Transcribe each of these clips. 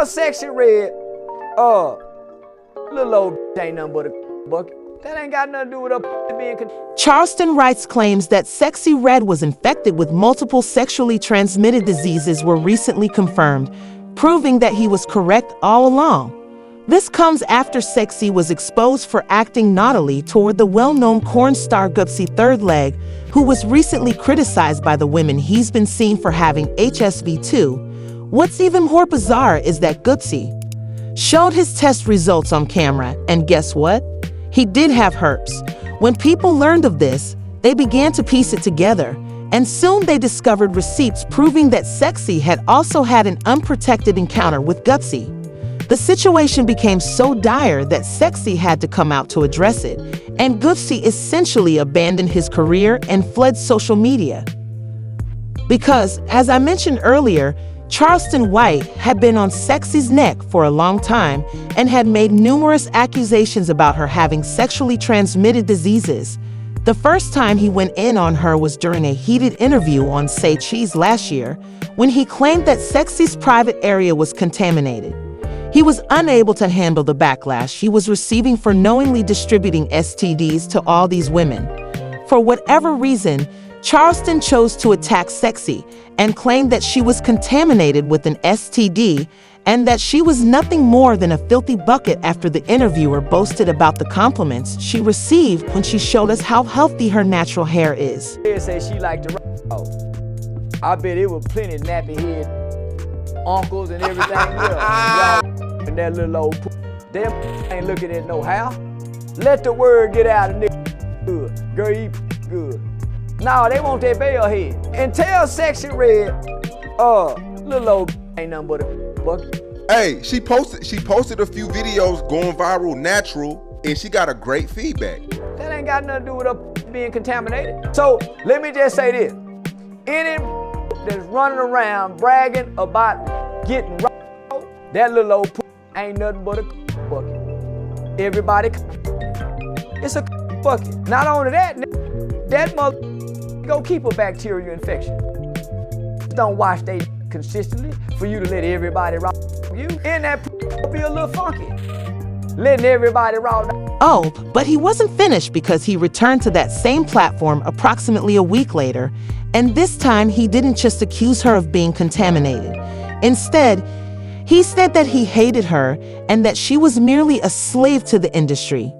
tell Sexy Red, little old ain't nothing but a bucket. That ain't got nothing to do with her being. Charleston Wrights claims that Sexy Red was infected with multiple sexually transmitted diseases were recently confirmed, proving that he was correct all along. This comes after Sexy was exposed for acting naughtily toward the well-known porn star GucciThirdLeg, who was recently criticized by the women he's been seen for having HSV too. What's even more bizarre is that Gutsy showed his test results on camera, and guess what? He did have herpes. When people learned of this, they began to piece it together, and soon they discovered receipts proving that Sexy had also had an unprotected encounter with Gutsy. The situation became so dire that Sexy had to come out to address it, and Gutsy essentially abandoned his career and fled social media. Because, as I mentioned earlier, Charleston White had been on Sexy's neck for a long time and had made numerous accusations about her having sexually transmitted diseases. The first time he went in on her was during a heated interview on Say Cheese last year, when he claimed that Sexy's private area was contaminated. He was unable to handle the backlash he was receiving for knowingly distributing STDs to all these women. For whatever reason, Charleston chose to attack Sexy and claimed that she was contaminated with an STD and that she was nothing more than a filthy bucket after the interviewer boasted about the compliments she received when she showed us how healthy her natural hair is. They say she liked to rock. I bet it was plenty nappy head uncles and everything else. And that little old them ain't looking at no how. Let the word get out of nigga good. Girl, you good. No, they want that bell head. And tell Sexy Red, little old ain't nothing but a bucket. Hey, she posted a few videos going viral natural, and she got a great feedback. That ain't got nothing to do with her being contaminated. So let me just say this. Any that's running around bragging about getting that little old ain't nothing but a bucket. Everybody, it's a bucket. Not only that, that mother go keep a bacterial infection. Don't wash they consistently for you to let everybody rock you. And that be a little funky. Letting everybody rock. Oh, but he wasn't finished because he returned to that same platform approximately a week later, and this time he didn't just accuse her of being contaminated. Instead, he said that he hated her and that she was merely a slave to the industry.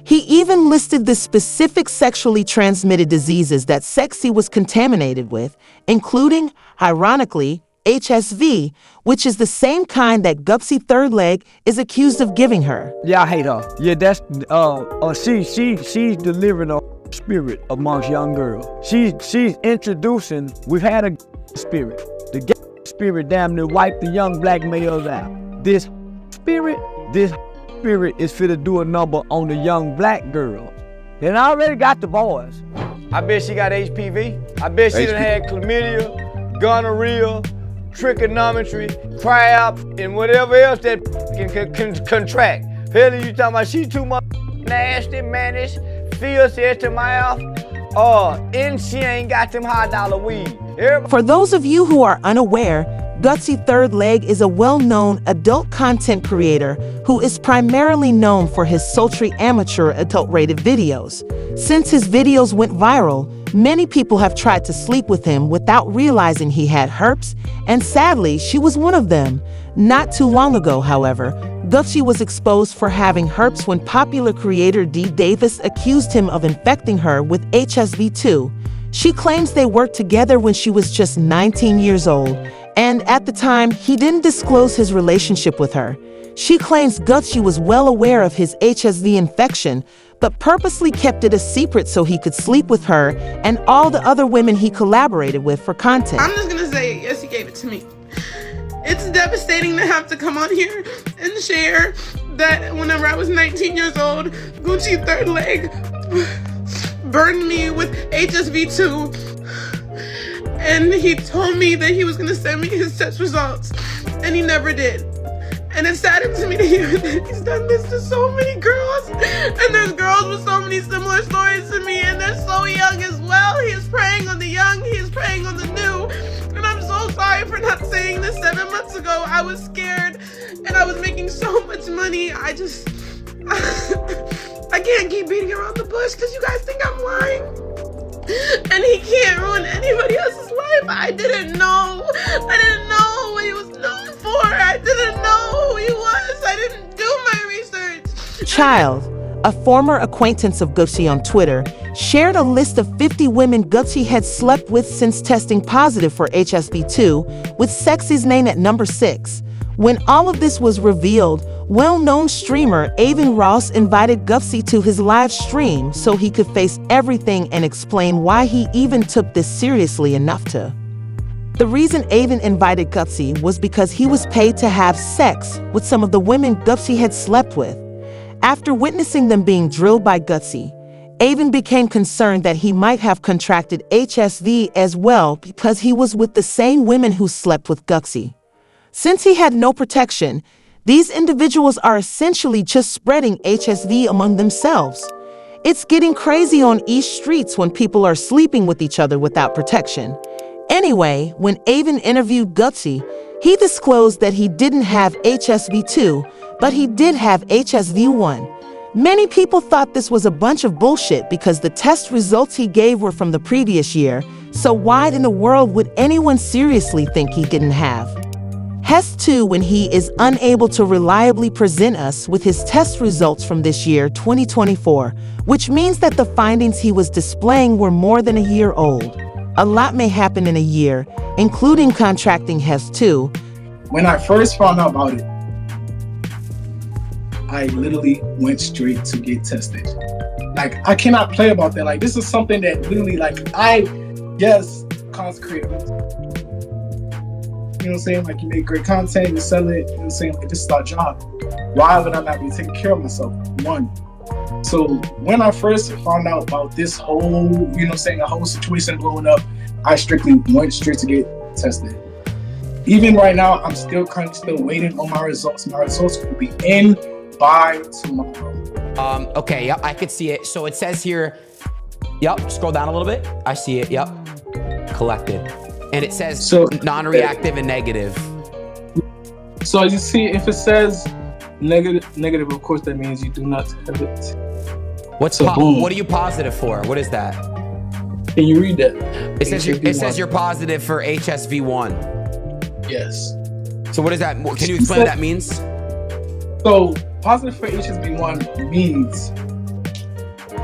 He even listed the specific sexually transmitted diseases that Sexy was contaminated with, including, ironically, HSV, which is the same kind that GucciThirdLeg is accused of giving her. Yeah, I hate her. Yeah, that's she's delivering a spirit amongst young girls. She's introducing. We've had a spirit. The spirit damn near wiped the young black males out. This spirit is fit to do a number on the young black girls. And I already got the boys. I bet she got HPV. I bet she done had chlamydia, gonorrhea, trigonometry, crab, and whatever else that can contract. Hell, you talking about she too much nasty, mannish, fierce at the mouth, and she ain't got them high dollar weed. For those of you who are unaware, GucciThirdLeg is a well-known adult content creator who is primarily known for his sultry amateur adult-rated videos. Since his videos went viral, many people have tried to sleep with him without realizing he had herpes, and sadly, she was one of them. Not too long ago, however, Gutsy was exposed for having herpes when popular creator D. Davis accused him of infecting her with HSV too. She claims they worked together when she was just 19 years old, and at the time, he didn't disclose his relationship with her. She claims Gutsy was well aware of his HSV infection, but purposely kept it a secret so he could sleep with her and all the other women he collaborated with for content. I'm just gonna say, yes, he gave it to me. It's devastating to have to come on here and share that whenever I was 19 years old, GucciThirdLeg burned me with HSV too. And he told me that he was gonna send me his test results, and he never did. And it saddens me to hear that he's done this to so many girls. And there's girls with so many similar stories to me, and they're so young as well. He is preying on the young, he is preying on the new. And I'm so sorry for not saying this 7 months ago. I was scared. I was making so much money. I just, I can't keep beating around the bush because you guys think I'm lying. And he can't ruin anybody else's life. I didn't know. I didn't know what he was known for. I didn't know who he was. I didn't do my research. Child, a former acquaintance of Gucci on Twitter, shared a list of 50 women Gucci had slept with since testing positive for HSV-2, with Sexy's name at number 6. When all of this was revealed, well-known streamer Avon Ross invited Gutsy to his live stream so he could face everything and explain why he even took this seriously enough to. The reason Avon invited Gutsy was because he was paid to have sex with some of the women Gutsy had slept with. After witnessing them being drilled by Gutsy, Avon became concerned that he might have contracted HSV as well because he was with the same women who slept with Gutsy. Since he had no protection, these individuals are essentially just spreading HSV among themselves. It's getting crazy on East streets when people are sleeping with each other without protection. Anyway, when Avon interviewed Gutsy, he disclosed that he didn't have HSV-2, but he did have HSV-1. Many people thought this was a bunch of bullshit because the test results he gave were from the previous year, so why in the world would anyone seriously think he didn't have HES2 when he is unable to reliably present us with his test results from this year, 2024, which means that the findings he was displaying were more than a year old. A lot may happen in a year, including contracting HES2. When I first found out about it, I literally went straight to get tested. Like, I cannot play about that. Like, this is something that literally, like, consecrated. You know what I'm saying? Like, you make great content, you sell it, you know what I'm saying? Like, this is our job. Why would I not be taking care of myself? One. So when I first found out about this whole, you know what I'm saying, the whole situation blowing up, I strictly went straight to get tested. Even right now, I'm still waiting on my results. My results will be in by tomorrow. Okay, yep, I could see it. So it says here, yep, scroll down a little bit. I see it, yep, collected. And it says non-reactive and negative. So as you see, if it says negative, of course, that means you do not have it. What are you positive for? What is that? Can you read that? It says you're positive for HSV-1. Yes. So what is that? Can you explain what that means? So positive for HSV-1 means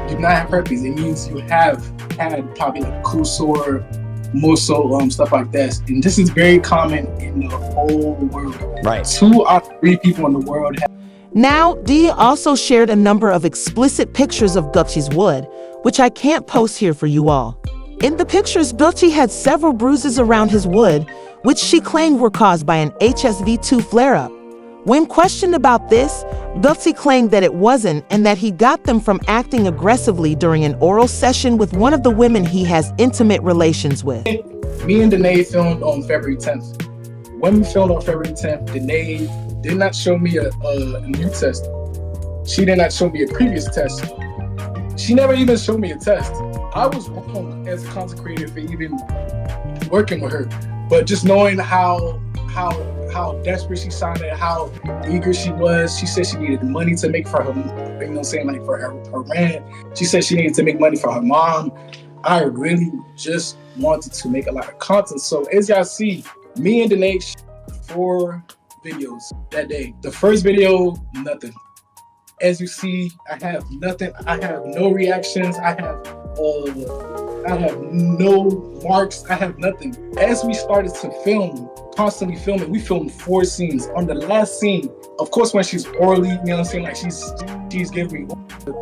you do not have herpes. It means you have had probably like cool sore, more so stuff like that. And this is very common in the whole world. Right. 2 out of 3 people in the world have. Now, Dia also shared a number of explicit pictures of Gucci's wood, which I can't post here for you all. In the pictures, Gucci had several bruises around his wood, which she claimed were caused by an HSV-2 flare-up. When questioned about this, Gutsy claimed that it wasn't and that he got them from acting aggressively during an oral session with one of the women he has intimate relations with. Me and Danae filmed on February 10th. When we filmed on February 10th, Danae did not show me a new test. She did not show me a previous test. She never even showed me a test. I was wrong as a consecrated for even working with her, but just knowing how desperate she sounded, how eager she was. She said she needed money to make for her, you know what I'm saying, like for her rent. She said she needed to make money for her mom. I really just wanted to make a lot of content. So as y'all see, me and Danae 4 videos that day. The first video, nothing. As you see, I have nothing. I have no reactions. I have no marks. I have nothing. As we started to film, constantly filming, we filmed 4 scenes. On the last scene, of course, when she's orally, you know what I'm saying, like she's giving me,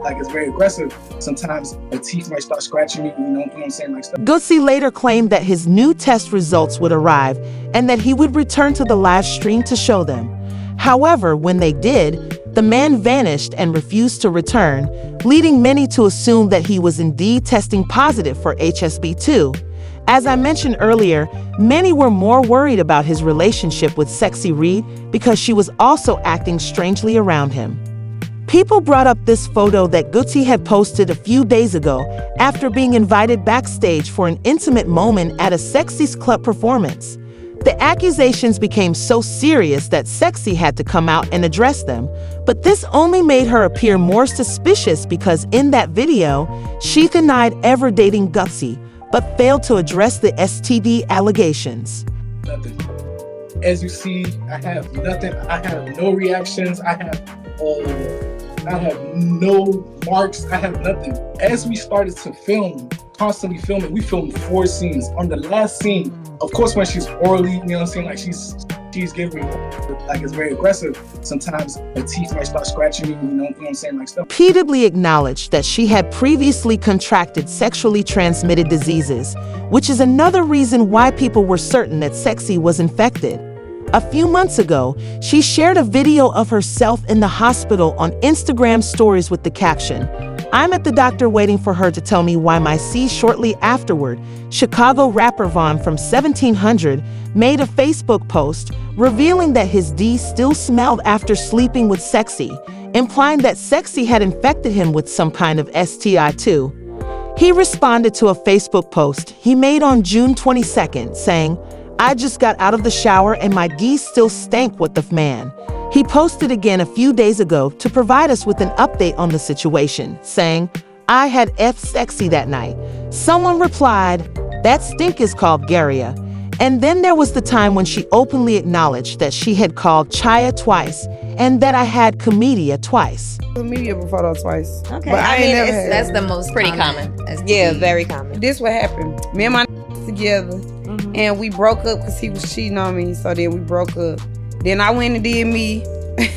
like it's very aggressive. Sometimes her teeth might start scratching me, you know what I'm saying, like stuff. Gutsy later claimed that his new test results would arrive and that he would return to the live stream to show them. However, when they did, the man vanished and refused to return, leading many to assume that he was indeed testing positive for HSV-2. As I mentioned earlier, many were more worried about his relationship with Sexy Reed because she was also acting strangely around him. People brought up this photo that Gutsy had posted a few days ago after being invited backstage for an intimate moment at a Sexy's Club performance. The accusations became so serious that Sexy had to come out and address them, but this only made her appear more suspicious because in that video, she denied ever dating Gutsy, but failed to address the STD allegations. Nothing. As you see, I have nothing. I have no reactions. I have no marks. I have nothing. As we started to film, constantly filming, we filmed 4 scenes. On the last scene, of course, when she's orally, you know what I'm saying, like she's giving me, like it's very aggressive. Sometimes her teeth might start scratching me, you know what I'm saying, like stuff. Repeatedly acknowledged that she had previously contracted sexually transmitted diseases, which is another reason why people were certain that Sexy was infected. A few months ago, she shared a video of herself in the hospital on Instagram stories with the caption, "I'm at the doctor waiting for her to tell me why my C." Shortly afterward, Chicago rapper Vaughn from 1700 made a Facebook post revealing that his D still smelled after sleeping with Sexy, implying that Sexy had infected him with some kind of STI too. He responded to a Facebook post he made on June 22nd saying, "I just got out of the shower and my D still stank with the man." He posted again a few days ago to provide us with an update on the situation, saying, "I had F Sexy that night." Someone replied, "That stink is called Garia." And then there was the time when she openly acknowledged that she had called Chaya twice and that I had chlamydia twice. Chlamydia before though twice. Okay, But I ain't never it's, had that's it. the most Pretty common. common. Yeah, very common. This what happened. Me and my together, and we broke up because he was cheating on me. So then we broke up. Then I went and did me.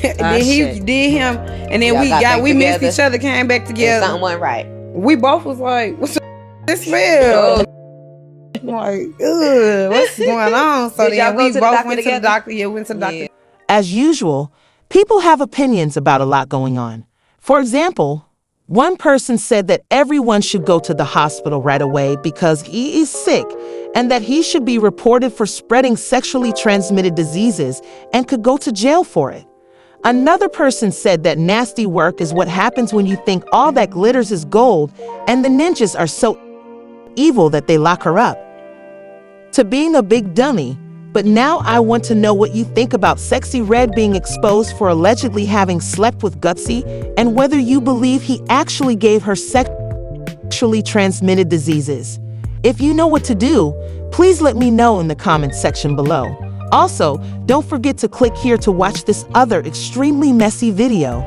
And then he shit. did him, and then Y'all got back we missed together. each other, came back together. Something went right. We both was like, "What's this smell?" I'm like, ugh, what's going on? So Did y'all then go we to the both doctor went to the together? doctor. Yeah, went to the doctor. As usual, people have opinions about a lot going on. For example, one person said that everyone should go to the hospital right away because he is sick and that he should be reported for spreading sexually transmitted diseases and could go to jail for it. Another person said that nasty work is what happens when you think all that glitters is gold and the ninjas are so evil that they lock her up. To being a big dummy, but now I want to know what you think about Sexy Red being exposed for allegedly having slept with Gutsy and whether you believe he actually gave her sexually transmitted diseases. If you know what to do, please let me know in the comments section below. Also, don't forget to click here to watch this other extremely messy video.